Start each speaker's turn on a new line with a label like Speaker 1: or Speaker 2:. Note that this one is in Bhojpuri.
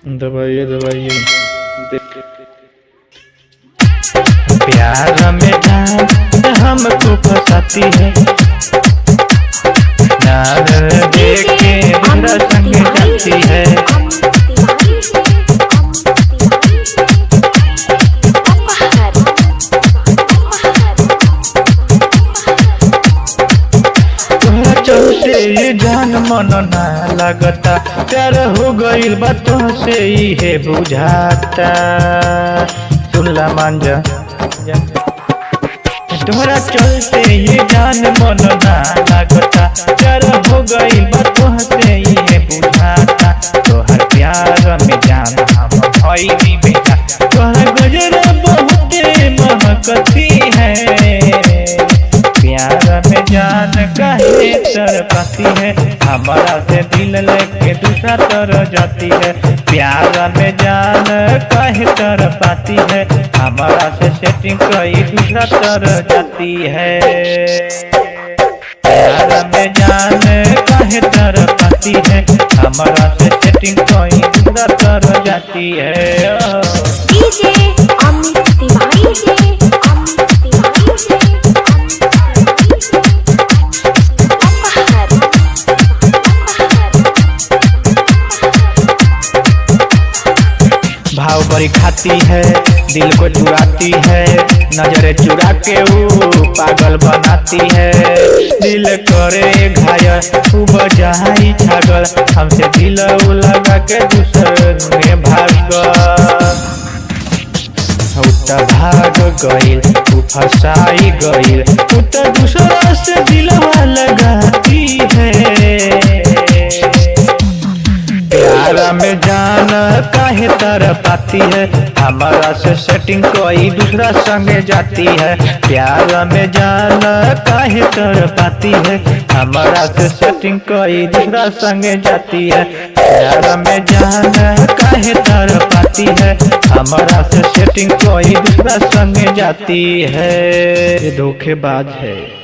Speaker 1: दबाइए दबाइए।
Speaker 2: प्यार में जान हमको फंसाती है, नार देख के दूसरा संग जाती है। चलते ये जान मन ना लगता, प्यार हो गईल बातों से ही है बुझाता। सुनला मांझा तुम्हारा चलते ये जान मन ना लगता, प्यार हो गईल बातों से ही है बुझाता। तोहर प्यार में जान हम भइली बेटा, तोहर गजरा बहुते महकती है। प्यार में जान काहे तरपाती है, हमारा से दिल लेके दूसरा तरह जाती है। प्यार में जान काहे तरपाती है, हमारा से सेटिंग कई दूसरा तरह जाती है। प्यार में जान काहे तरपाती है, हमारा से सेटिंग कई दूसरा तरह जाती है।
Speaker 3: डीजे अमित तिवारी से
Speaker 2: भाव बड़ी खाती है, दिल को चुराती है, नजरें चुरा के वो पागल बनाती है। दिल करे घायल वो बजाई छागल, हमसे दिल वो लगा के दूसरे भाग भाग गईल, तू फसाई गईल, तू तो दूसरा से दिलवा लगाती है। प्यार में जान काहे तरपाती है, हमारा से सेटिंग कोई दूसरा संगे जाती है। प्यार में जान काहे तरपाती है, हमारा से सेटिंग कोई दूसरा संगे जाती है। प्यार में जान काहे तरपाती है, हमारा से सेटिंग कोई दूसरा संगे जाती है। ये धोखेबाज है।